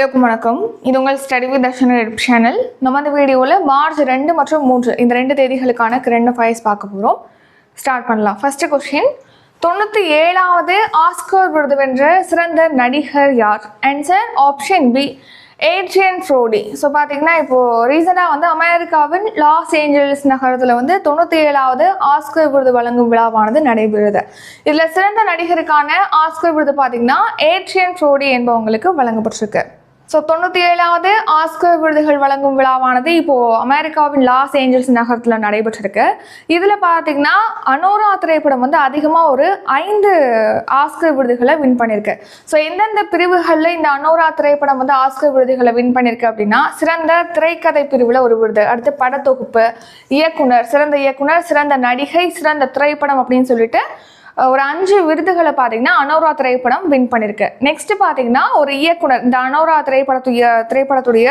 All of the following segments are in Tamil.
எல்லோருக்கும் வணக்கம். இது உங்கள் ஸ்டடி வித் தர்ஷன் சேனல். நம்ம இந்த வீடியோவில் மார்ச் 2 மற்றும் 3 இந்த 2 தேதிகளுக்கான கரண்ட் அஃபேர்ஸ் பார்க்க போகிறோம். ஸ்டார்ட் பண்ணலாம். ஃபர்ஸ்ட் கொஸ்டின், 97வது ஆஸ்கர் விருது வென்ற சிறந்த நடிகர் யார்? Answer option B, Adrien Brody. So பார்த்தீங்கன்னா இப்போது ரீசெண்டாக வந்து அமெரிக்காவின் லாஸ் ஏஞ்சல்ஸ் நகரத்தில் வந்து 97வது ஆஸ்கர் விருது வழங்கும் விழாவானது நடைபெறுது. இதில் சிறந்த நடிகருக்கான ஆஸ்கர் விருது பார்த்தீங்கன்னா ஏட்ரியன் ப்ரோடி என்பவங்களுக்கு வழங்கப்பட்டிருக்கு. ஸோ 97வது ஆஸ்கர் விருதுகள் வழங்கும் விழாவானது இப்போது அமெரிக்காவின் லாஸ் ஏஞ்சல்ஸ் நகரத்தில் நடைபெற்றிருக்கு. இதில் பார்த்தீங்கன்னா அனோரா திரைப்படம் வந்து அதிகமாக ஒரு 5 ஆஸ்கர் விருதுகளை வின் பண்ணியிருக்கு. ஸோ எந்தெந்த பிரிவுகளில் இந்த அனோரா திரைப்படம் வந்து ஆஸ்கர் விருதுகளை வின் பண்ணியிருக்கு அப்படின்னா, சிறந்த திரைக்கதை பிரிவில் ஒரு விருது, அடுத்து படத்தொகுப்பு, இயக்குனர், சிறந்த இயக்குனர், சிறந்த நடிகை, சிறந்த திரைப்படம் அப்படின்னு சொல்லிட்டு ஒரு 5 விருதுகளை பார்த்தீங்கன்னா அனோரா திரைப்படம் வின் பண்ணியிருக்கு. நெக்ஸ்ட் பார்த்தீங்கன்னா ஒரு இயக்குனர், இந்த அனோரா திரைப்படத்துடைய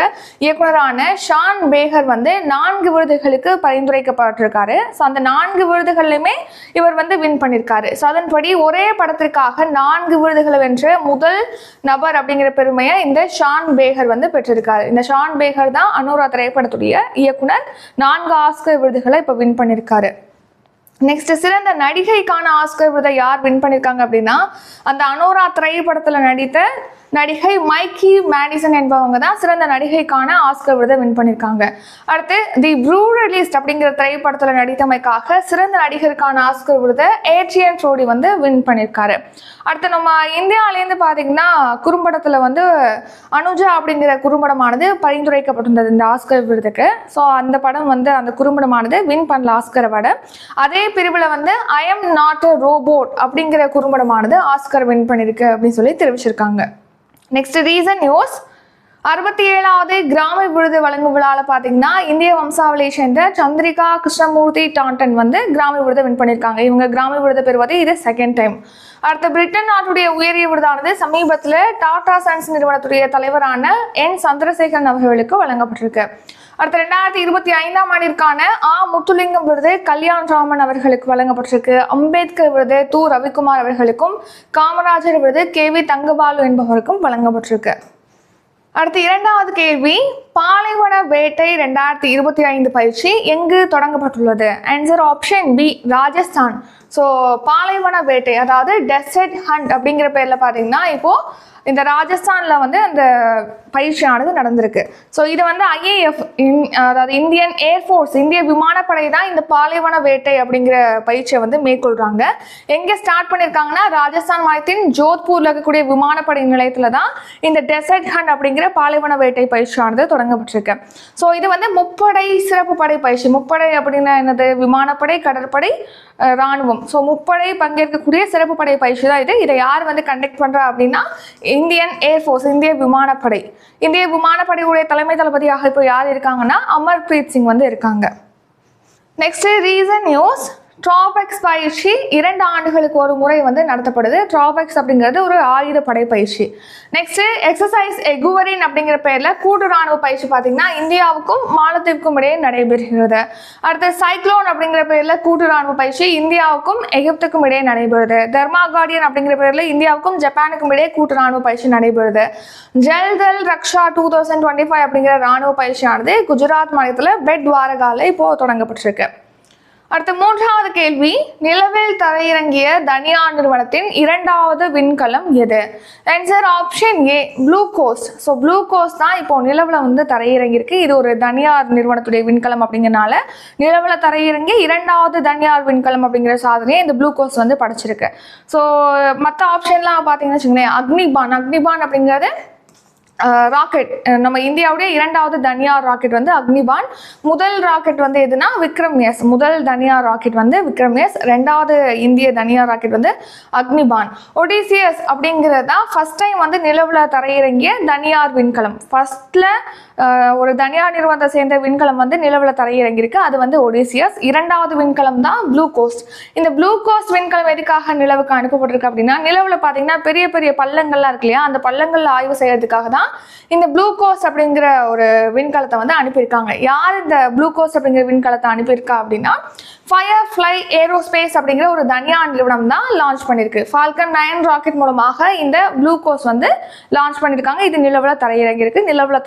இயக்குனரான ஷான் பேகர் வந்து 4 விருதுகளுக்கு பரிந்துரைக்கப்பட்டிருக்காரு. ஸோ அந்த 4 விருதுகள்லையுமே இவர் வந்து வின் பண்ணியிருக்காரு. ஸோ அதன்படி ஒரே படத்திற்காக 4 விருதுகளை வென்ற முதல் நபர் அப்படிங்கிற பெருமையை இந்த ஷான் பேகர் வந்து பெற்றிருக்காரு. இந்த ஷான் பேகர் தான் அனோரா திரைப்படத்துடைய இயக்குனர். 4 ஆஸ்கர் விருதுகளை இப்போ வின் பண்ணியிருக்காரு. நெக்ஸ்ட், சிறந்த நடிகைக்கான ஆஸ்கர் விருதை யார் வின் பண்ணியிருக்காங்க அப்படின்னா, அந்த அனோரா திரைப்படத்தில் நடித்த நடிகை மைக்கி மேடிசன் என்பவங்க தான் சிறந்த நடிகைக்கான ஆஸ்கர் விருதை வின் பண்ணியிருக்காங்க. அடுத்து தி ப்ரூரலிஸ்ட் அப்படிங்கிற திரைப்படத்தில் நடித்தமைக்காக சிறந்த நடிகருக்கான ஆஸ்கர் விருதை ஏட்ரியன் ப்ரோடி வந்து வின் பண்ணியிருக்காரு. அடுத்து நம்ம இந்தியாவிலேருந்து பார்த்தீங்கன்னா குறும்படத்தில் வந்து அனுஜா அப்படிங்கிற குறும்படமானது பரிந்துரைக்கப்பட்டிருந்தது இந்த ஆஸ்கர் விருதுக்கு. ஸோ அந்த படம் வந்து அந்த குறும்படமானது வின் பண்ணல ஆஸ்கர் அவார்டு. அதே பிரிவில் வந்து I am not a robot அப்படிங்கிற குறும்படமானது ஆஸ்கர் வின் பண்ணியிருக்கு அப்படின்னு சொல்லி தெரிவிச்சிருக்காங்க. நெக்ஸ்ட், ரீசன் நியூஸ், 67வது கிராமி விருது வழங்கும் விழாவில் பார்த்தீங்கன்னா இந்திய வம்சாவளியை சேர்ந்த சந்திரிகா கிருஷ்ணமூர்த்தி டாண்டன் வந்து கிராமி விருதை வின் பண்ணியிருக்காங்க. இவங்க கிராமி விருதை பெறுவது இது செகண்ட் டைம். அடுத்த பிரிட்டன் நாட்டுடைய உயரிய விருதானது சமீபத்தில் டாடா சன்ஸ் நிறுவனத்துடைய தலைவரான என் சந்திரசேகரன் அவர்களுக்கு வழங்கப்பட்டிருக்கு. அடுத்த 2025ஆம் ஆண்டிற்கான முத்துலிங்கம் விருது கல்யாண் ராமன் அவர்களுக்கு வழங்கப்பட்டிருக்கு. அம்பேத்கர் விருது து ரவிக்குமார் அவர்களுக்கும், காமராஜர் விருது KV தங்கபாலு என்பவருக்கும் வழங்கப்பட்டிருக்கு. அடுத்து 2வது கேள்வி, பாலைவன வேட்டை 2025 பயிற்சி எங்கு தொடங்கப்பட்டுள்ளது? Answer option B, Rajasthan. So பாலைவன வேட்டை அதாவது டெசர்ட் ஹண்ட் அப்படிங்கிற பேரில் பார்த்தீங்கன்னா இப்போது இந்த ராஜஸ்தானில் வந்து அந்த பயிற்சியானது நடந்திருக்கு. ஸோ இது வந்து IAF அதாவது இந்தியன் ஏர்ஃபோர்ஸ், இந்திய விமானப்படை தான் இந்த பாலைவன வேட்டை அப்படிங்கிற பயிற்சியை வந்து மேற்கொள்கிறாங்க. எங்கே ஸ்டார்ட் பண்ணியிருக்காங்கன்னா ராஜஸ்தான் மாநிலத்தின் ஜோத்பூரில் இருக்கக்கூடிய விமானப்படை நிலையத்தில் தான் இந்த டெசர்ட் ஹண்ட் அப்படிங்கிற பாலைவன வேட்டை பயிற்சியானது தொடங்கப்பட்டிருக்கு. ஸோ இது வந்து முப்படை சிறப்பு படை பயிற்சி. முப்படை அப்படின்னா என்னது? விமானப்படை, கடற்படை, இராணுவம். ஸோ முப்படை பங்கேற்கக்கூடிய சிறப்பு படை பயிற்சி தான் இது. இதை யார் வந்து கண்டக்ட் பண்ணுறா அப்படின்னா இந்தியன் ஏர்ஃபோர்ஸ், இந்திய விமானப்படை. இந்திய விமானப்படையுடைய தலைமை தளபதியாக இப்போ யார் இருக்காங்கன்னா அமர்பிரீத் சிங் வந்து இருக்காங்க. நெக்ஸ்ட், ரீசன் நியூஸ், ட்ராபெக்ஸ் பயிற்சி 2 ஆண்டுகளுக்கு ஒரு முறை வந்து நடத்தப்படுது. ட்ராபெக்ஸ் அப்படிங்கிறது ஒரு ஆயுத படை பயிற்சி. நெக்ஸ்ட், எக்ஸசைஸ் எகுவரின் அப்படிங்கிற பேரில் கூட்டு ராணுவ பயிற்சி பார்த்தீங்கன்னா இந்தியாவுக்கும் மாலத்தீவுக்கும் இடையே நடைபெறுகிறது. அடுத்து சைக்ளோன் அப்படிங்கிற பேரில் கூட்டு ராணுவ பயிற்சி இந்தியாவுக்கும் எகிப்துக்கும் இடையே நடைபெறுது. தர்மா கார்டியன் அப்படிங்கிற பேரில் இந்தியாவுக்கும் ஜப்பானுக்கும் இடையே கூட்டு ராணுவ பயிற்சி நடைபெறுது. ஜல்தல் ரக்ஷா 2025 அப்படிங்கிற ராணுவ பயிற்சியானது குஜராத் மாநிலத்தில் பெட்வாரகால இப்போ தொடங்கப்பட்டிருக்கு. அடுத்த 3வது கேள்வி, நிலவில் தரையிறங்கிய தனியார் நிறுவனத்தின் 2வது விண்கலம் எது? Answer option A, Blue Ghost. So Blue Ghost தான் இப்போ நிலவில் வந்து தரையிறங்கியிருக்கு. இது ஒரு தனியார் நிறுவனத்துடைய விண்கலம் அப்படிங்கிறனால நிலவில் தரையிறங்கிய 2வது தனியார் விண்கலம் அப்படிங்கிற சாதனையை இந்த ப்ளூ கோஸ்ட் வந்து படைச்சிருக்கு. ஸோ மற்ற ஆப்ஷன்லாம் பார்த்தீங்கன்னு வச்சுக்கோங்களேன், அக்னிபான் அப்படிங்கிறது ராக்கெட். நம்ம இந்தியாவுடைய 2வது தனியார் ராக்கெட் வந்து அக்னிபான். முதல் ராக்கெட் வந்து எதுனா விக்ரம் எஸ். முதல் தனியார் ராக்கெட் வந்து விக்ரம் எஸ். 2வது இந்திய தனியார் ராக்கெட் வந்து அக்னிபான். ஒடிசியஸ் அப்படிங்கிறது தான் ஃபர்ஸ்ட் டைம் வந்து நிலவில் தரையிறங்கிய தனியார் விண்கலம். ஃபர்ஸ்ட்ல ஒரு தனியார் நிறுவனத்தை சேர்ந்த விண்கலம் வந்து நிலவில் தரையிறங்கியிருக்கு. அது வந்து ஒடிசியஸ். 2வது விண்கலம் தான் ப்ளூ கோஸ்ட். இந்த ப்ளூ கோஸ்ட் விண்கலம் எதுக்காக நிலவுக்கு அனுப்பப்பட்டிருக்கு அப்படின்னா, நிலவில் பார்த்தீங்கன்னா பெரிய பெரிய பள்ளங்கள்லாம் இருக்கு இல்லையா, அந்த பள்ளங்களில் ஆய்வு செய்யறதுக்காக தான் இந்த ப்ளூகோஸ் அப்படிங்கிற ஒரு விண்கலத்தை வந்து அனுப்பியிருக்காங்க. யார் இந்த ப்ளூகோஸ் அப்படிங்கிற விண்கலத்தை அனுப்பியிருக்கா அப்படின்னா ஃபயர்ஃப்ளை ஏரோஸ்பேஸ் அப்படிங்கிற ஒரு தனியார் நிறுவனம் தான் லான்ச் பண்ணியிருக்கு. ஃபால்கன் 9 ராக்கெட் மூலமாக இந்த ப்ளூகோஸ் வந்து லான்ச் பண்ணியிருக்காங்க. இது நிலவில் தரையிறங்கியிருக்கு. நிலவில்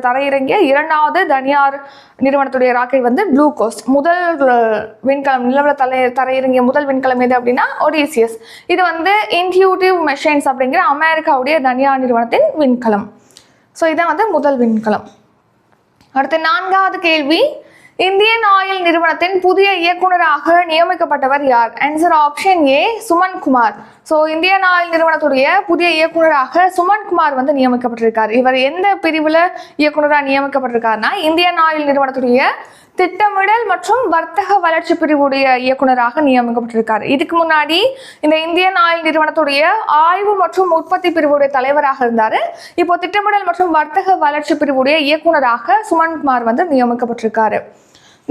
தரையிறங்கிய இரண்டாவது தனியார் நிறுவனத்துடைய ராக்கெட் வந்து ப்ளூகோஸ். முதல் விண்கலம் நிலவில் தரையிறங்கிய முதல் விண்கலம் எது அப்படின்னா ஒடிசியஸ். இது வந்து இன்ட்யூட்டிவ் மெஷின்ஸ் அப்படிங்கிற அமெரிக்காவுடைய தனியார் நிறுவனத்தின் விண்கலம். ஸோ இதான் வந்து முதல் விண்கலம். அடுத்து 4வது கேள்வி, இந்தியன் ஆயில் நிறுவனத்தின் புதிய இயக்குநராக நியமிக்கப்பட்டவர் யார்? Answer option A Suman Kumar. So Indian oil நிறுவனத்துடைய புதிய இயக்குநராக சுமன் குமார் வந்து நியமிக்கப்பட்டிருக்கார். இவர் எந்த பிரிவில் இயக்குநராக நியமிக்கப்பட்டிருக்காருன்னா இந்தியன் ஆயில் நிறுவனத்துடைய திட்டமிடல் மற்றும் வர்த்தக வளர்ச்சி பிரிவுடைய இயக்குநராக நியமிக்கப்பட்டிருக்கார். இதுக்கு முன்னாடி இந்த இந்தியன் ஆயில் நிறுவனத்துடைய ஆய்வு மற்றும் உற்பத்தி பிரிவுடைய தலைவராக இருந்தார். இப்போ திட்டமிடல் மற்றும் வர்த்தக வளர்ச்சி பிரிவுடைய இயக்குநராக சுமன்குமார் வந்து நியமிக்கப்பட்டிருக்காரு.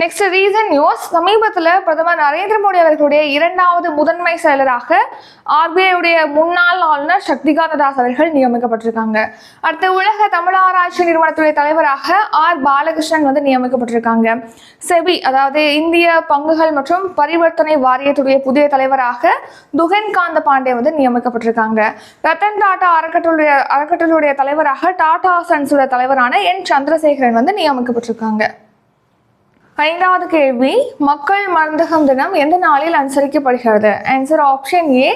நெக்ஸ்ட் ரீசன் நியூஸ், சமீபத்தில் பிரதமர் நரேந்திர மோடி அவர்களுடைய 2வது முதன்மை செயலராக ஆர்பிஐ முன்னாள் ஆளுநர் சக்திகாந்த தாஸ் அவர்கள் நியமிக்கப்பட்டிருக்காங்க. அடுத்து உலக தமிழ் ஆராய்ச்சி நிறுவனத்துடைய தலைவராக ஆர் பாலகிருஷ்ணன் வந்து நியமிக்கப்பட்டிருக்காங்க. செபி அதாவது இந்திய பங்குகள் மற்றும் பரிவர்த்தனை வாரியத்துடைய புதிய தலைவராக துகன் காந்த பாண்டே வந்து நியமிக்கப்பட்டிருக்காங்க. ரத்தன் டாடா அறக்கட்டளையுடைய தலைவராக டாடா சன்ஸுடைய தலைவரான என் சந்திரசேகரன் வந்து நியமிக்கப்பட்டிருக்காங்க. 5வது கேள்வி, மக்கள் மருந்தகம் தினம் எந்த நாளில் அனுசரிக்கப்படுகிறது? ஆன்சர் ஆப்ஷன் ஏ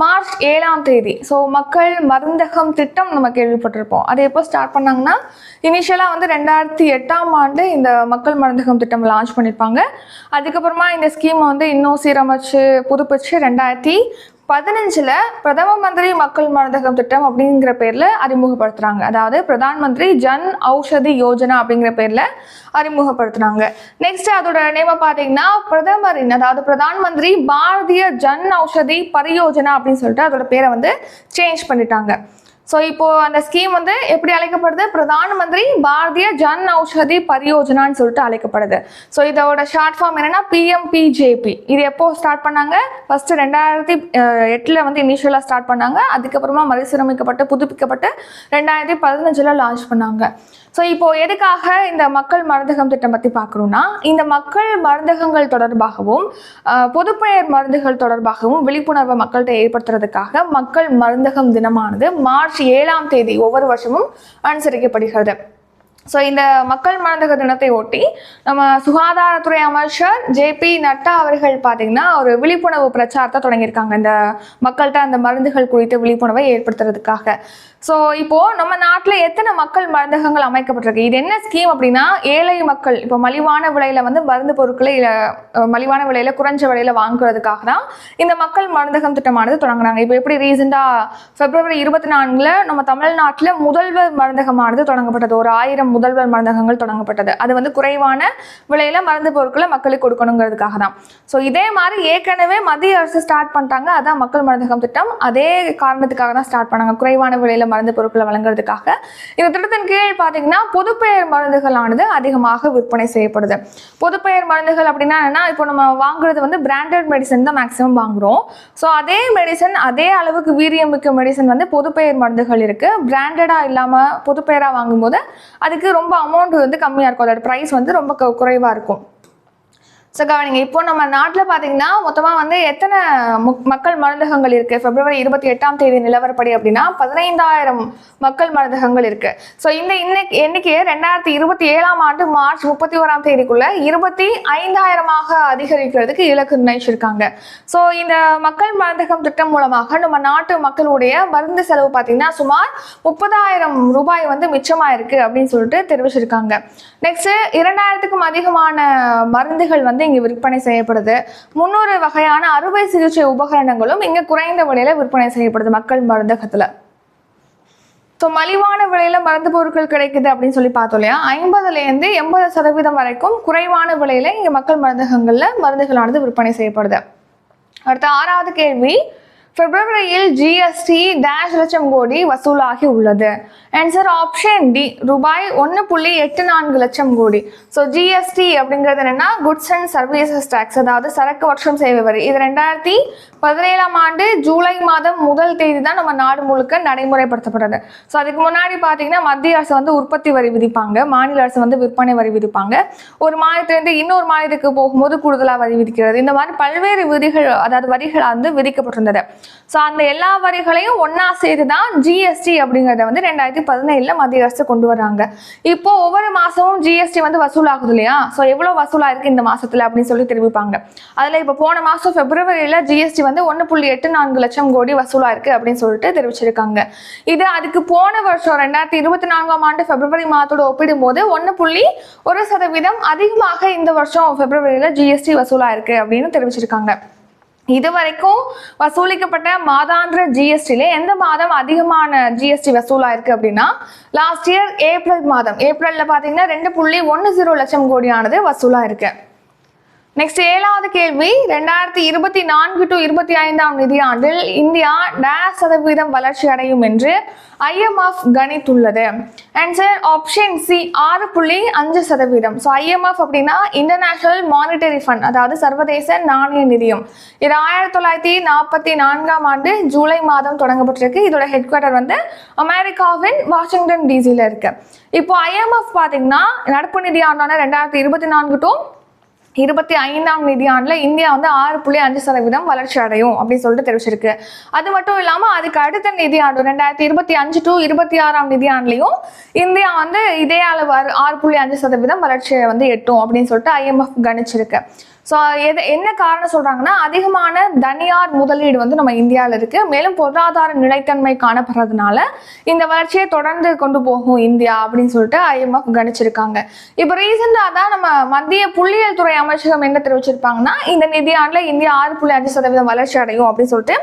மார்ச் 7ஆம் தேதி. ஸோ மக்கள் மருந்தகம் திட்டம் நம்ம கேள்விப்பட்டிருப்போம். அது எப்போ ஸ்டார்ட் பண்ணாங்கன்னா இனிஷியலாக வந்து 2008ஆம் ஆண்டு இந்த மக்கள் மருந்தகம் திட்டம் லான்ச் பண்ணியிருப்பாங்க. அதுக்கப்புறமா இந்த ஸ்கீமை வந்து இன்னும் சீரமைச்சு புதுப்பிச்சு 2015 பிரதம மந்திரி மக்கள் மருந்தகம் திட்டம் அப்படிங்கிற பேரில் அறிமுகப்படுத்துகிறாங்க. அதாவது பிரதான் மந்திரி ஜன் ஔஷதி யோஜனா அப்படிங்கிற பேரில் அறிமுகப்படுத்துனாங்க. நெக்ஸ்ட் அதோட நேம பார்த்தீங்கன்னா பிரதமரின் அதாவது பிரதான் மந்திரி பாரதிய ஜன் ஔஷதி பரியோஜனா அப்படின்னு சொல்லிட்டு அதோட பேரை வந்து சேஞ்ச் பண்ணிட்டாங்க. ஸோ இப்போ அந்த ஸ்கீம் வந்து எப்படி அழைக்கப்படுது? பிரதான் மந்திரி பாரதிய ஜன் ஔஷதி பரியோஜனான்னு சொல்லிட்டு அழைக்கப்படுது. ஸோ இதோட ஷார்ட் ஃபார்ம் என்னன்னா PMPJP. இது எப்போ ஸ்டார்ட் பண்ணாங்க? ஃபர்ஸ்ட் 2008 வந்து இனிஷியலாக ஸ்டார்ட் பண்ணாங்க. அதுக்கப்புறமா மறுசீரமைக்கப்பட்டு புதுப்பிக்கப்பட்டு 2015 லான்ச் பண்ணாங்க. ஸோ இப்போ எதுக்காக இந்த மக்கள் மருந்தகம் திட்டம் பற்றி பார்க்குறோம்னா இந்த மக்கள் மருந்தகங்கள் தொடர்பாகவும் பொதுப்பெயர் மருந்துகள் தொடர்பாகவும் விழிப்புணர்வை மக்கள்கிட்ட ஏற்படுத்துறதுக்காக மக்கள் மருந்தகம் தினமானது மார்ச் 7ஆம் தேதி ஒவ்வொரு வருஷமும் அனுசரிக்கப்படுகிறது. ஸோ இந்த மக்கள் மருந்தக தினத்தை ஒட்டி நம்ம சுகாதாரத்துறை அமைச்சர் JP நட்டா அவர்கள் பார்த்தீங்கன்னா ஒரு விழிப்புணர்வு பிரச்சாரத்தை தொடங்கியிருக்காங்க இந்த மக்கள்கிட்ட அந்த மருந்துகள் குறித்த விழிப்புணர்வை ஏற்படுத்துறதுக்காக. ஸோ இப்போது நம்ம நாட்டில் எத்தனை மக்கள் மருந்தகங்கள் அமைக்கப்பட்டிருக்கு? இது என்ன ஸ்கீம் அப்படின்னா ஏழை மக்கள் இப்போ மலிவான விலையில் வந்து மருந்து பொருட்களை மலிவான விலையில் குறைஞ்ச விலையில் வாங்குறதுக்காக தான் இந்த மக்கள் மருந்தகம் திட்டமானது தொடங்கினாங்க. இப்போ எப்படி ரீசெண்டாக February 24 நம்ம தமிழ்நாட்டில் முதல்வர் மருந்தகமானது தொடங்கப்பட்டது. ஒரு 1000 முதல்வர் மருந்தகங்கள் தொடங்கப்பட்டது. அது வந்து குறைவான விலையில மருந்து பொருட்களை மக்களுக்கு கொடுக்கணுங்கிறதுக்காக தான். ஸோ இதே மாதிரி ஏற்கனவே மத்திய அரசு ஸ்டார்ட் பண்ணிட்டாங்க. அதான் மக்கள் மருந்தகம் திட்டம். அதே காரணத்துக்காக தான் ஸ்டார்ட் பண்ணாங்க, குறைவான விலையில மருந்து பொருட்களை வழங்குறதுக்காக. இந்த திட்டத்தின் கீழ் பார்த்தீங்கன்னா பொதுப்பெயர் மருந்துகளானது அதிகமாக விற்பனை செய்யப்படுது. பொதுப்பெயர் மருந்துகள் அப்படின்னா என்ன? இப்போ நம்ம வாங்குறது வந்து பிராண்டட் மெடிசன் தான் மேக்ஸிமம் வாங்குறோம். ஸோ அதே மெடிசன் அதே அளவுக்கு வீரியமிக்க மெடிசன் வந்து பொதுப்பெயர் மருந்துகள் இருக்கு. பிராண்டடா இல்லாம பொதுப்பெயரா வாங்கும்போது அதுக்கு ரொம்ப அமௌண்ட் வந்து கம்மியாக இருக்கும். அதோட ப்ரைஸ் வந்து ரொம்ப குறைவாக இருக்கும். ஸோ கவனிங்க, இப்போ நம்ம நாட்டில் பார்த்தீங்கன்னா மொத்தமாக வந்து எத்தனை மக்கள் மருந்தகங்கள் இருக்குது? February 28ஆம் தேதி நிலவரப்படி அப்படின்னா 15,000 மக்கள் மருந்தகங்கள் இருக்குது. ஸோ இந்த எண்ணிக்கையை 2027ஆம் ஆண்டு மார்ச் 31ஆம் தேதிக்குள்ள 25,000ஆக அதிகரிக்கிறதுக்கு இலக்கு நிர்ணயிச்சிருக்காங்க. ஸோ இந்த மக்கள் மருந்தகம் திட்டம் மூலமாக நம்ம நாட்டு மக்களுடைய மருந்து செலவு பார்த்தீங்கன்னா சுமார் 30,000 ரூபாய் வந்து மிச்சமாக இருக்குது அப்படின்னு சொல்லிட்டு தெரிவிச்சிருக்காங்க. நெக்ஸ்ட் 2000க்கும் அதிகமான மருந்துகள் வந்து இங்கே விற்பனை செய்யப்படுது. 300 வகையான அறுவை சிகிச்சை உபகரணங்களும் இங்கே குறைந்த விலையில விற்பனை செய்யப்படுது மக்கள் மருந்தகத்துல. ஸோ மலிவான விலையில மருந்து பொருட்கள் கிடைக்குது அப்படின்னு சொல்லி பார்த்தோம் இல்லையா? 50% 80% வரைக்கும் குறைவான விலையில இங்க மக்கள் மருந்தகங்கள்ல மருந்துகளானது விற்பனை செய்யப்படுது. அடுத்த 6வது கேள்வி, பிப்ரவரியில் ஜிஎஸ்டி டேஷ் லட்சம் கோடி வசூலாகி உள்ளது. ஆன்சர் ஆப்ஷன் டி, ரூபாய் 1.84 லட்சம் கோடி. ஸோ ஜிஎஸ்டி அப்படிங்கிறது என்னன்னா குட்ஸ் அண்ட் சர்வீசஸ் டேக்ஸ், அதாவது சரக்கு மற்றும் சேவை வரி. இது 2017ஆம் ஆண்டு ஜூலை மாதம் 1 தேதி தான் நம்ம நாடு முழுக்க நடைமுறைப்படுத்தப்படுது. ஸோ அதுக்கு முன்னாடி பார்த்தீங்கன்னா மத்திய அரசு வந்து உற்பத்தி வரி விதிப்பாங்க, மாநில அரசு வந்து விற்பனை வரி விதிப்பாங்க, ஒரு மாநிலத்திலிருந்து இன்னொரு மாநிலத்துக்கு போகும்போது கூடுதலாக வரி விதிக்கிறது. இந்த மாதிரி பல்வேறு விதிகள், அதாவது வரிகள் வந்து விதிக்கப்பட்டிருந்தது. ஸோ அந்த எல்லா வரிகளையும் ஒன்னா சேர்த்து தான் ஜிஎஸ்டி அப்படிங்கிறத வந்து 2017 மத்திய அரசு கொண்டு வராங்க. இப்போ ஒவ்வொரு மாசமும் ஜிஎஸ்டி வந்து வசூலாகுது இல்லையா? ஸோ எவ்வளவு வசூலாயிருக்கு இந்த மாசத்துல அப்படின்னு சொல்லி தெரிவிப்பாங்க. அதுல இப்போ போன மாசம் பிப்ரவரியில ஜிஎஸ்டி வந்து 1.84 லட்சம் கோடி வசூலாயிருக்கு அப்படின்னு சொல்லிட்டு தெரிவிச்சிருக்காங்க. இது அதுக்கு போன வருஷம் 2024ஆம் ஆண்டு பிப்ரவரி மாதத்தோட ஒப்பிடும் போது 1.1% அதிகமாக இந்த வருஷம் பிப்ரவரியில ஜிஎஸ்டி வசூலாயிருக்கு அப்படின்னு தெரிவிச்சிருக்காங்க. இதுவரைக்கும் வசூலிக்கப்பட்ட மாதாந்திர ஜிஎஸ்டில எந்த மாதம் அதிகமான ஜிஎஸ்டி வசூலாயிருக்கு அப்படின்னா லாஸ்ட் இயர் ஏப்ரல் மாதம். ஏப்ரல்ல பாத்தீங்கன்னா 2.10 லட்சம் கோடியானது வசூலாயிருக்கு. நெக்ஸ்ட் 7வது கேள்வி, 2024 to 25ஆம் நிதியாண்டில் இந்தியா %, வளர்ச்சி அடையும் என்று IMF கணித்துள்ளது. Answer option C, 6.5%. So IMF அப்படின்னா இன்டர்நேஷனல் மானிட்டரி ஃபண்ட், அதாவது சர்வதேச நாணய நிதியம். இது 1944ஆம் ஆண்டு ஜூலை மாதம் தொடங்கப்பட்டிருக்கு. இதோட ஹெட் குவார்ட்டர் வந்து அமெரிக்காவின் வாஷிங்டன் டிசியில் இருக்கு. இப்போ IMF பார்த்தீங்கன்னா நடப்பு நிதியாண்டான 2024 to 25ஆம் நிதியாண்டுல இந்தியா வந்து 6.5% வளர்ச்சி அடையும் அப்படின்னு சொல்லிட்டு தெரிவிச்சிருக்கு. அது மட்டும் இல்லாம அதுக்கு அடுத்த நிதியாண்டு 2025 to 26ஆம் நிதியாண்டுலயும் இந்தியா வந்து இதே அளவு 6.5% வளர்ச்சியை வந்து எட்டும் அப்படின்னு சொல்லிட்டு IMF கணிச்சிருக்கு. ஸோ என்ன காரணம் சொல்றாங்கன்னா அதிகமான தனியார் முதலீடு வந்து நம்ம இந்தியாவில் இருக்கு, மேலும் பொருளாதார நிலைத்தன்மை காணப்படுறதுனால இந்த வளர்ச்சியை தொடர்ந்து கொண்டு போகும் இந்தியா அப்படின்னு சொல்லிட்டு IMF கணிச்சிருக்காங்க. இப்போ ரீசெண்டாக தான் நம்ம மத்திய புள்ளியியல் துறை அமைச்சகம் என்ன தெரிவிச்சிருப்பாங்கன்னா இந்த நிதியாண்டுல இந்தியா 6.5% வளர்ச்சி அடையும் அப்படின்னு சொல்லிட்டு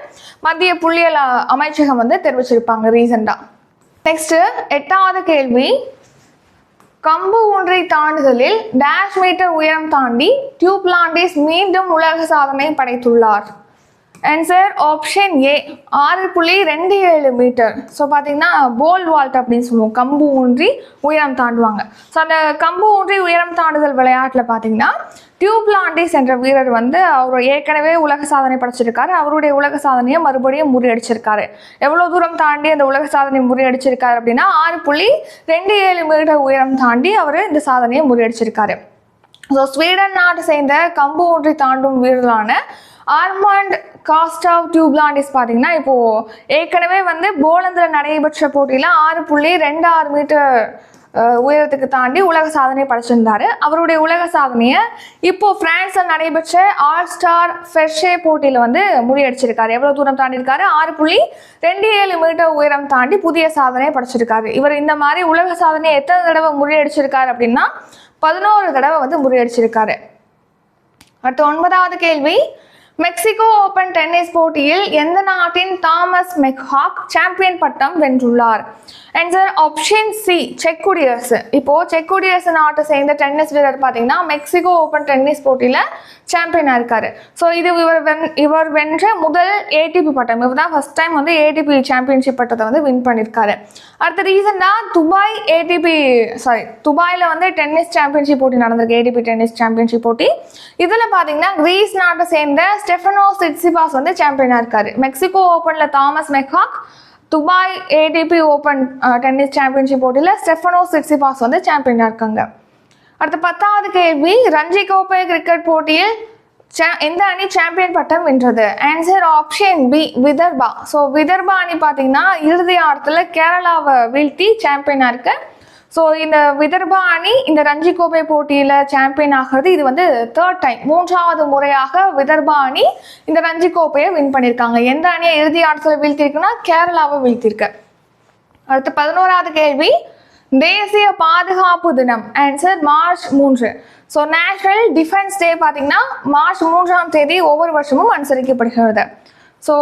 மத்திய புள்ளியியல் அமைச்சகம் வந்து தெரிவிச்சிருப்பாங்க ரீசெண்டா. நெக்ஸ்ட் 8வது கேள்வி, கம்பு ஒன்றை தாண்டுதலில் டேஷ் மீட்டர் உயரம் தாண்டி டியூப்லாண்டிஸ் மீண்டும் உலக சாதனை படைத்துள்ளார். Answer option A, 6.27 metre. So பார்த்தீங்கன்னா போல் வால்ட் அப்படின்னு சொல்லுவோம், கம்பு ஊன்றி உயரம் தாண்டுவாங்க. ஸோ அந்த கம்பு ஊன்றி உயரம் தாண்டுதல் விளையாட்டில் பார்த்தீங்கன்னா டியூப்லாண்டிஸ் என்ற வீரர் வந்து அவர் ஏற்கனவே உலக சாதனை படைச்சிருக்காரு. அவருடைய உலக சாதனையை மறுபடியும் முறியடிச்சிருக்காரு. எவ்வளோ தூரம் தாண்டி அந்த உலக சாதனை முறியடிச்சிருக்காரு அப்படின்னா 6.27 மீட்டர் உயரம் தாண்டி அவர் இந்த சாதனையை முறியடிச்சிருக்காரு. ஸோ ஸ்வீடன் நாட்டை சேர்ந்த கம்பு ஊன்றி தாண்டும் வீரரான ஆர்மாண்ட் காஸ்டாவ் டியூப்லாண்டிஸ் பார்த்தீங்கன்னா இப்போ ஏற்கனவே வந்து போலந்தில் நடைபெற்ற போட்டியில் 6.26 மீட்டர் உயரத்துக்கு தாண்டி உலக சாதனை படைச்சிருந்தாரு. அவருடைய உலக சாதனையை இப்போ பிரான்ஸ்ல நடைபெற்ற ஆல் ஸ்டார் ஃபெர்ஷே போட்டியில வந்து முறியடிச்சிருக்காரு. எவ்வளவு தூரம் தாண்டி இருக்காரு? 6.27 மீட்டர் உயரம் தாண்டி புதிய சாதனையை படைச்சிருக்காரு. இவர் இந்த மாதிரி உலக சாதனையை எத்தனை தடவை முறியடிச்சிருக்காரு அப்படின்னா 11 தடவை வந்து முறியடிச்சிருக்காரு. அடுத்து 9வது கேள்வி, மெக்சிகோ ஓபன் டென்னிஸ் போட்டியில் எந்த நாட்டின் தாமஸ் மெக்ஹாக் சாம்பியன் பட்டம் வென்றுள்ளார்? ஆன்சர் ஆப்ஷன் சி, செக் குடியரசு. இப்போ செக் குடியரசு நாட்டை சேர்ந்த டென்னிஸ் வீரர் பார்த்தீங்கன்னா மெக்சிகோ ஓபன் டென்னிஸ் போட்டியில சாம்பியனா இருக்காரு. ஸோ இது இவர் வென்ற முதல் ஏடிபி பட்டம். இவர் தான் ஃபர்ஸ்ட் டைம் வந்து ஏடிபி சாம்பியன்ஷிப் பட்டத்தை வந்து வின் பண்ணியிருக்காரு. அடுத்த ரீசெண்டா துபாயில வந்து டென்னிஸ் சாம்பியன்ஷிப் போட்டி நடந்திருக்கு, ஏடிபி டென்னிஸ் சாம்பியன்ஷிப் போட்டி. இதுல பாத்தீங்கன்னா கிரீஸ் நாட்டை சேர்ந்த ஸ்டெஃபனோஸ் சிட்சிபாஸ் வந்து சாம்பியனா இருக்காரு. மெக்சிகோ ஓபன்ல Thomas Machac, Dubai ATP open tennis championship போட்டியில் ஸ்டெஃபனோஸ் சிட்சிபாஸ் வந்து சாம்பியனா இருக்காங்க. அடுத்த 10வது கேள்வி, ரஞ்சி கோப்பை கிரிக்கெட் போட்டியில் எந்த அணி சாம்பியன் பட்டம் வென்றது? Answer option B, Vidarbha. So Vidarbha அணி பார்த்தீங்கன்னா இறுதி ஆட்டத்தில் கேரளாவை வீழ்த்தி சாம்பியனா இருக்கு. ஸோ இந்த விதர்பா அணி இந்த ரஞ்சி கோப்பை போட்டியில் சாம்பியன் ஆகிறது இது வந்து 3rd டைம், 3வது முறையாக விதர்பா அணி இந்த ரஞ்சி கோப்பையை வின் பண்ணியிருக்காங்க. எந்த அணியை இறுதி ஆட்டத்தில் வீழ்த்திருக்குன்னா கேரளாவை வீழ்த்திருக்கு. அடுத்து 11வது கேள்வி, தேசிய பாதுகாப்பு தினம். Answer March 3. So national defence day பார்த்தீங்கன்னா மார்ச் 3ஆம் தேதி ஒவ்வொரு வருஷமும் அனுசரிக்கப்படுகிறது. ஸோ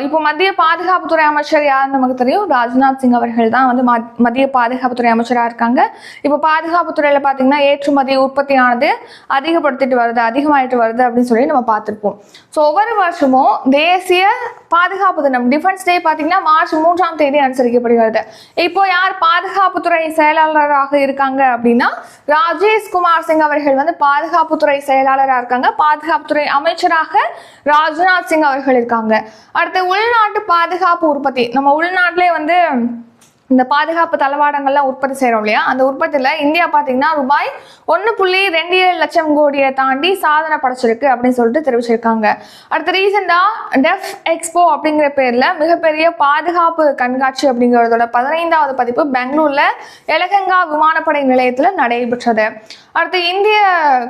இப்போ மத்திய பாதுகாப்புத்துறை அமைச்சர் யாருன்னு நமக்கு தெரியும், ராஜ்நாத் சிங் அவர்கள் தான் வந்து மத்திய பாதுகாப்புத்துறை அமைச்சராக இருக்காங்க. இப்போ பாதுகாப்புத்துறையில் பார்த்தீங்கன்னா ஏற்றுமதி உற்பத்தியானது அதிகமாயிட்டு வருது அப்படின்னு சொல்லி நம்ம பார்த்துருப்போம். ஸோ ஒவ்வொரு வருஷமும் தேசிய பாதுகாப்பு தினம் டிஃபென்ஸ் டே பார்த்தீங்கன்னா மார்ச் 3ஆம் தேதி அனுசரிக்கப்படுகிறது. இப்போ யார் பாதுகாப்புத்துறை செயலாளராக இருக்காங்க அப்படின்னா ராஜேஷ் குமார் சிங் அவர்கள் வந்து பாதுகாப்புத்துறை செயலாளராக இருக்காங்க. பாதுகாப்புத்துறை அமைச்சராக ராஜ்நாத் சிங் அவர்கள் இருக்காங்க. அடுத்து உள்நாட்டு பாதுகாப்பு உற்பத்தி. நம்ம உள்நாட்டிலே வந்து இந்த பாதுகாப்பு தளவாடங்கள்லாம் உற்பத்தி செய்கிறோம் இல்லையா, அந்த உற்பத்தியில் இந்தியா பார்த்தீங்கன்னா ரூபாய் 1.27 லட்சம் கோடியை தாண்டி சாதனை படைச்சிருக்கு அப்படின்னு சொல்லிட்டு தெரிவிச்சிருக்காங்க. அடுத்து ரீசெண்டாக டெஃப் எக்ஸ்போ அப்படிங்கிற பேரில் மிகப்பெரிய பாதுகாப்பு கண்காட்சி அப்படிங்கிறதோட 15வது பதிப்பு பெங்களூரில் எலகங்கா விமானப்படை நிலையத்தில் நடைபெற்றது. அடுத்து இந்திய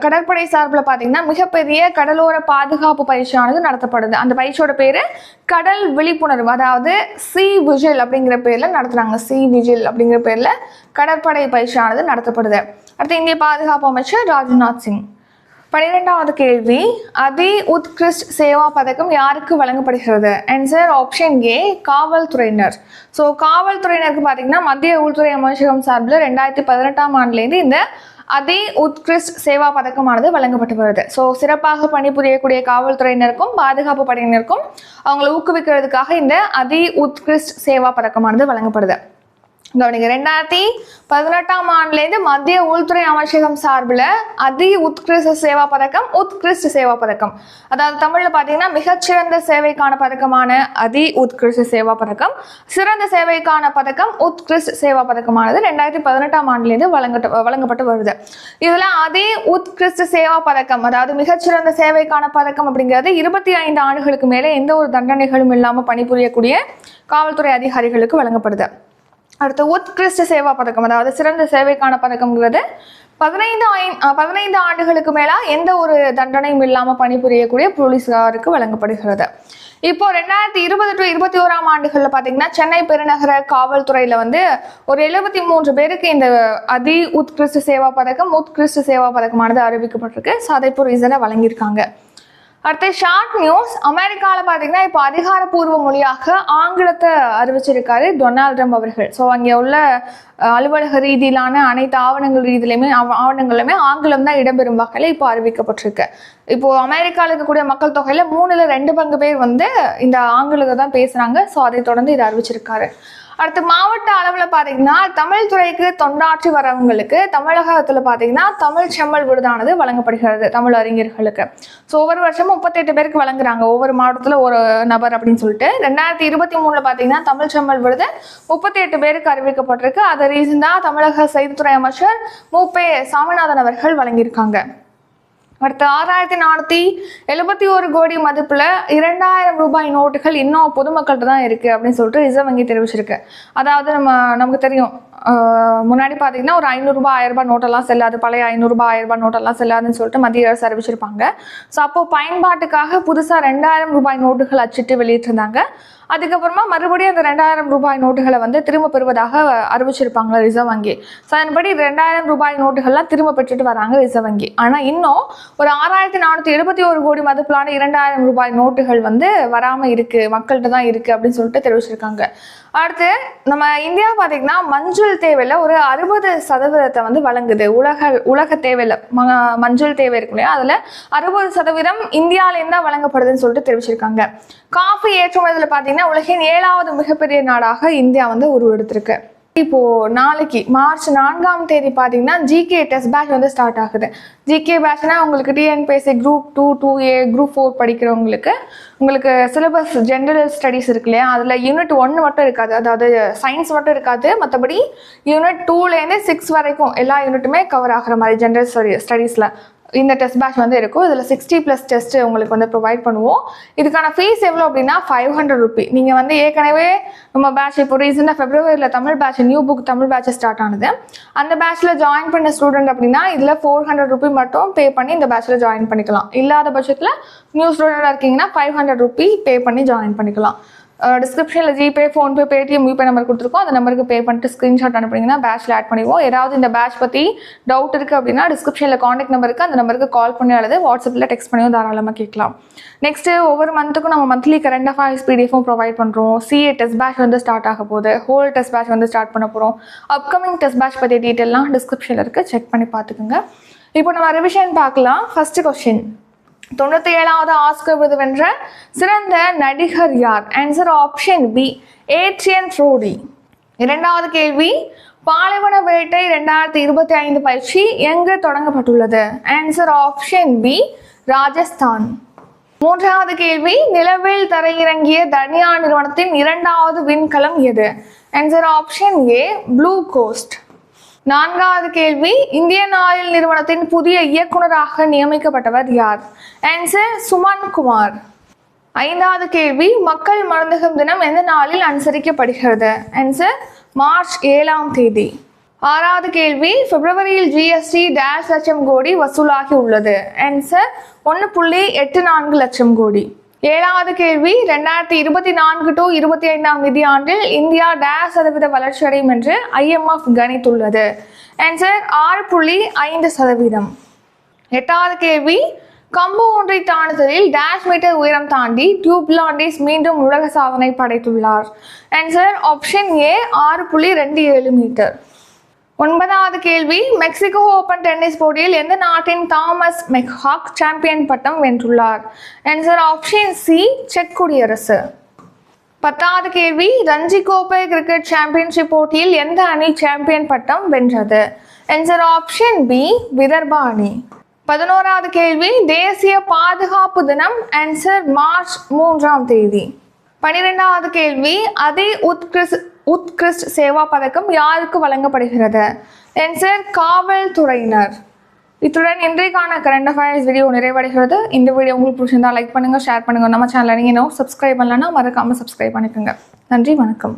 கடற்படை சார்பில் பார்த்தீங்கன்னா மிகப்பெரிய கடலோர பாதுகாப்பு பயிற்சியானது நடத்தப்படுது. அந்த பயிற்சியோட பேர் கடல் விழிப்புணர்வு, அதாவது சி விஜில் அப்படிங்கிற பேரில் நடத்துகிறாங்க. சி விஜில் அப்படிங்கிற பேரில் கடற்படை பயிற்சியானது நடத்தப்படுது. அடுத்து இந்திய பாதுகாப்பு அமைச்சர் ராஜ்நாத் சிங். 12வது கேள்வி, அதி உத்கிருஷ்ட் சேவா பதக்கம் யாருக்கு வழங்கப்படுகிறது? ஆன்சர் ஆப்ஷன் ஏ, காவல்துறையினர். ஸோ காவல்துறையினருக்கு பார்த்தீங்கன்னா மத்திய உள்துறை அமைச்சகம் சார்பில் 2018ஆம் ஆண்டுலேருந்து இந்த அதி உத்கிருஷ்ட் சேவா பதக்கமானது வழங்கப்பட்டு வருது. ஸோ சிறப்பாக பணிபுரியக்கூடிய காவல்துறையினருக்கும் பாதுகாப்பு படையினருக்கும் அவங்களை ஊக்குவிக்கிறதுக்காக இந்த அதி உத்கிருஷ்ட் சேவா பதக்கமானது வழங்கப்படுது. கவனிங்க, 2018ஆம் ஆண்டுலேருந்து மத்திய உள்துறை அமைச்சகம் சார்பில் அதி உத்கிருஷ்ட சேவா பதக்கம், உத்கிருஷ்ட சேவா பதக்கம், அதாவது தமிழில் பார்த்தீங்கன்னா மிகச்சிறந்த சேவைக்கான பதக்கமான அதி உத்கிருஷ்ட சேவா பதக்கம், சிறந்த சேவைக்கான பதக்கம் உத்கிருஷ்ட சேவா பதக்கமானது 2018ஆம் ஆண்டுலேருந்து வழங்கப்பட்டு வருது. இதில் அதி உத்கிருஷ்ட சேவா பதக்கம், அதாவது மிகச்சிறந்த சேவைக்கான பதக்கம் அப்படிங்கிறது 25 ஆண்டுகளுக்கு மேலே எந்த ஒரு தண்டனைகளும் இல்லாமல் பணிபுரியக்கூடிய காவல்துறை அதிகாரிகளுக்கு வழங்கப்படுது. அடுத்து உத்கிருஷ்ட சேவா பதக்கம், அதாவது சிறந்த சேவைக்கான பதக்கம்ங்கிறது 15 ஆண்டுகளுக்கு மேலா எந்த ஒரு தண்டனையும் இல்லாமல் பணிபுரியக்கூடிய போலீஸாருக்கு வழங்கப்படுகிறது. இப்போ 2020 to 2021ஆம் ஆண்டுகளில் பார்த்தீங்கன்னா சென்னை பெருநகர காவல்துறையில் வந்து ஒரு 73 பேருக்கு இந்த அதி உத்கிருஷ்ட சேவா பதக்கம், உத்கிருஷ்ட சேவா பதக்கமானது அறிவிக்கப்பட்டிருக்கு. ஸோ அதை இப்போ ரீசனாக வழங்கியிருக்காங்க. அடுத்து ஷார்ட் நியூஸ். அமெரிக்காவில் பார்த்தீங்கன்னா இப்போ அதிகாரப்பூர்வ மொழியாக ஆங்கிலத்தை அறிவிச்சிருக்காரு டொனால்ட் ட்ரம்ப் அவர்கள். ஸோ அங்கே உள்ள அலுவலக ரீதியிலான அனைத்து ஆவணங்களுமே ஆங்கிலம் தான் இடம்பெறும் வகையில் இப்போ அறிவிக்கப்பட்டிருக்கு. இப்போ அமெரிக்காவில் இருக்கக்கூடிய மக்கள் தொகையில் 3ல் 2 பங்கு பேர் வந்து இந்த ஆங்கிலத்தை தான் பேசுகிறாங்க. ஸோ அதை தொடர்ந்து இதை அறிவிச்சிருக்காரு. அடுத்து மாவட்ட அளவில் பார்த்தீங்கன்னா தமிழ் துறைக்கு தொண்டாற்றி வரவங்களுக்கு தமிழகத்தில் பார்த்தீங்கன்னா தமிழ் செம்மல் விருதானது வழங்கப்படுகிறது தமிழ் அறிஞர்களுக்கு. ஸோ ஒவ்வொரு வருஷமும் 38 பேருக்கு வழங்குறாங்க, ஒவ்வொரு மாவட்டத்தில் ஒரு நபர் அப்படின்னு சொல்லிட்டு. 2023 பார்த்தீங்கன்னா தமிழ் செம்மல் விருது 38 பேருக்கு அறிவிக்கப்பட்டிருக்கு. அதை ரீசெண்டாக தமிழக செய்தித்துறை அமைச்சர் மு.பே. சாமிநாதன் அவர்கள் வழங்கியிருக்காங்க. அடுத்து 6471 கோடி மதிப்பில் 2000 ரூபாய் நோட்டுகள் இன்னும் பொதுமக்கள்கிட்ட தான் இருக்குது அப்படின்னு சொல்லிட்டு ரிசர்வ் வங்கி தெரிவிச்சிருக்கு. அதாவது நமக்கு தெரியும், முன்னாடி பார்த்தீங்கன்னா ஒரு 500 ரூபாய் 1000 ரூபாய் நோட்டெல்லாம் செல்லாது, பழைய 500 ரூபாய் 1000 ரூபாய் நோட்டெல்லாம் செல்லாதுன்னு சொல்லிட்டு மத்திய அரசு அறிவிச்சிருப்பாங்க. ஸோ அப்போது பயன்பாட்டுக்காக புதுசாக 2000 ரூபாய் நோட்டுகள் அச்சிட்டு வெளியிட்டிருந்தாங்க. அதுக்கப்புறமா மறுபடியும் அந்த 2000 ரூபாய் நோட்டுகளை வந்து திரும்ப பெறுவதாக அறிவிச்சிருப்பாங்க ரிசர்வ் வங்கி. ஸோ அதன்படி 2000 ரூபாய் நோட்டுகள்லாம் திரும்ப பெற்றுட்டு வராங்க ரிசர்வ் வங்கி. ஆனால் இன்னும் ஒரு 6471 கோடி மதிப்பிலான 2000 ரூபாய் நோட்டுகள் வந்து வராமல் இருக்குது, மக்கள்கிட்ட தான் இருக்குது அப்படின்னு சொல்லிட்டு தெரிவிச்சிருக்காங்க. அடுத்து நம்ம இந்தியா பார்த்தீங்கன்னா மஞ்சள் தேவையில் ஒரு 60% வந்து வழங்குது. உலக தேவையில் மஞ்சள் தேவை இருக்கு இல்லையா, அதில் 60% இந்தியாவிலேருந்து தான் வழங்கப்படுதுன்னு சொல்லிட்டு தெரிவிச்சிருக்காங்க. காஃபி ஏற்றுமதியில் பார்த்தீங்கன்னா உலகின் 7வது மிகப்பெரிய நாடாக இந்தியா வந்து உருவெடுத்திருக்கு. இப்போ நாளைக்கு மார்ச் 4ஆம் தேதி பார்த்தீங்கன்னா ஜிகே டெஸ்ட் பேட்ச் வந்து ஸ்டார்ட் ஆகுது. ஜிகே பேட்ச்னா உங்களுக்கு டிஎன்பிஎஸ்சி குரூப் 2, 2A, குரூப் 4 படிக்கிறவங்களுக்கு உங்களுக்கு சிலபஸ் ஜென்ரல் ஸ்டடீஸ் இருக்கு இல்லையா, அதில் யூனிட் 1 மட்டும் இருக்காது, அதாவது சயின்ஸ் மட்டும் இருக்காது. மற்றபடி யூனிட் 2லேருந்து 6 வரைக்கும் எல்லா யூனிட்டுமே கவர் ஆகிற மாதிரி ஜென்ரல் ஸ்டடீஸில் இந்த டெஸ்ட் பேட்ச் வந்து இருக்கும். இதில் 60+ டெஸ்ட் உங்களுக்கு வந்து ப்ரொவைட் பண்ணுவோம். இதுக்கான ஃபீஸ் எவ்வளோ அப்படின்னா 500 ரூபி. நீங்கள் வந்து ஏற்கனவே நம்ம பேட்ச் இப்போ ரீசெண்டாக ஃபெப்ரவரியில் Tamil batch new book Tamil batch start ஆனது. அந்த பேட்ச்சில் ஜாயின் பண்ண ஸ்டூடெண்ட் அப்படின்னா இதில் 400 ரூபி மட்டும் பே பண்ணி இந்த பேட்ச்சில் ஜாயின் பண்ணிக்கலாம். இல்லாத பட்சத்தில் நியூ ஸ்டூடெண்டாக இருக்கீங்கன்னா 500 ரூபி பே பண்ணி ஜாயின் பண்ணிக்கலாம். டிஸ்கிரிப்ஷனில் GPay, PhonePe, Paytm, YouPay number கொடுத்துருக்கோம். அந்த நம்பருக்கு பே பண்ணிட்டு ஸ்க்ரீன்ஷாட் அனுப்புனீங்கன்னா பேட்ச்சில் ஆட் பண்ணிடுவோம். ஏதாவது இந்த பேட்ச் பற்றி டவுட் இருக்குது அப்படின்னா டிஸ்கிரிப்ஷனில் காண்டாக்ட் நம்பருக்கு அந்த நம்பருக்கு கால் பண்ணி அல்லது வாட்ஸ்அப்பில் டெக்ஸ்ட் பண்ணியும் தாராளமாக கேட்கலாம். நெக்ஸ்ட்டு ஒவ்வொரு மந்த்துக்கும் நம்ம மந்த்லி கரண்ட் அஃபேர்ஸ் பிடிஎஃப்பும் ப்ரொவைட் பண்ணுறோம். சிஏ டெஸ்ட் பேட்ச் வந்து ஸ்டார்ட் ஆக போகுது, ஹோல் டெஸ்ட் பேட்ச் வந்து ஸ்டார்ட் பண்ண போகிறோம். அப்கமிங் டெஸ்ட் பேட்ச் பற்றி டீட்டெயிலாம் டிஸ்கிரிப்ஷனில் இருக்குது, செக் பண்ணி பார்த்துக்குங்க. இப்போ நம்ம ரிவிஷன் பார்க்கலாம். ஃபஸ்ட்டு கொஸ்டின், 97வது ஆஸ்கர் விருது வென்ற சிறந்த நடிகர் யார்? Answer option B Adrien Brody. இரண்டாவது கேள்வி, பாலைவன வேட்டை 2025 பயிற்சி எங்கு தொடங்கப்பட்டுள்ளது? Answer option B Rajasthan. மூன்றாவது கேள்வி, நிலவில் தரையிறங்கிய தனியார் நிறுவனத்தின் இரண்டாவது விண்கலம் எது? Answer option A Blue Ghost. நான்காவது கேள்வி, இந்தியன் ஆயில் நிறுவனத்தின் புதிய இயக்குநராக நியமிக்கப்பட்டவர் யார்? ஆன்சர் சுமன் குமார். ஐந்தாவது கேள்வி, மக்கள் மருந்தகம் தினம் எந்த நாளில் அனுசரிக்கப்படுகிறது? ஆன்சர் மார்ச் 7ஆம் தேதி. ஆறாவது கேள்வி, பிப்ரவரியில் ஜிஎஸ்டி டேஷ் லட்சம் கோடி வசூலாகி உள்ளது? ஆன்சர் 1.84 லட்சம் கோடி. ஏழாவது கேள்வி, 2024 to 25 நிதியாண்டில் இந்தியா டேஷ் சதவீத வளர்ச்சி அடையும் என்று IMF கணித்துள்ளது? ஆன்சர் 6.5%. எட்டாவது கேள்வி, கம்பு ஒன்றை தாண்டுதலில் டேஷ் மீட்டர் உயரம் தாண்டி டியூப்லாண்டிஸ் மீண்டும் உலக சாதனை படைத்துள்ளார்? Answer option A 6.27 metre. ஒன்பதாவது கேள்வி, மெக்சிகோ ஓபன் டென்னிஸ் போட்டியில் எந்த நாட்டின் தாமஸ் மெக்ஹாக் சாம்பியன் பட்டம் வென்றுள்ளார்? ஆன்சர் ஆப்ஷன் சி செக் குடியரசு. பத்தாவது கேள்வி, ரஞ்சி கோப்பை கிரிக்கெட் சாம்பியன்ஷிப் போட்டியில் எந்த அணி சாம்பியன் பட்டம் வென்றது? ஆன்சர் ஆப்ஷன் பி விதர்பா அணி. 11வது கேள்வி, தேசிய பாதுகாப்பு தினம்? ஆன்சர் மார்ச் 3ஆம் தேதி. 12வது கேள்வி, உத்கிருஷ்ட் சேவா பதக்கம் யாருக்கு வழங்கப்படுகிறது? ஆன்சர் காவல்துறையினர். இத்துடன் இன்றைக்கான கரண்ட் அஃபேர்ஸ் வீடியோ நிறைவடைகிறது. இந்த வீடியோ உங்களுக்கு பிடிச்சிருந்தா லைக் பண்ணுங்க, ஷேர் பண்ணுங்க. நம்ம சேனலை நீங்க இன்னும் சப்ஸ்கிரைப் பண்ணலன்னா மறக்காம சப்ஸ்கிரைப் பண்ணிக்கோங்க. நன்றி, வணக்கம்.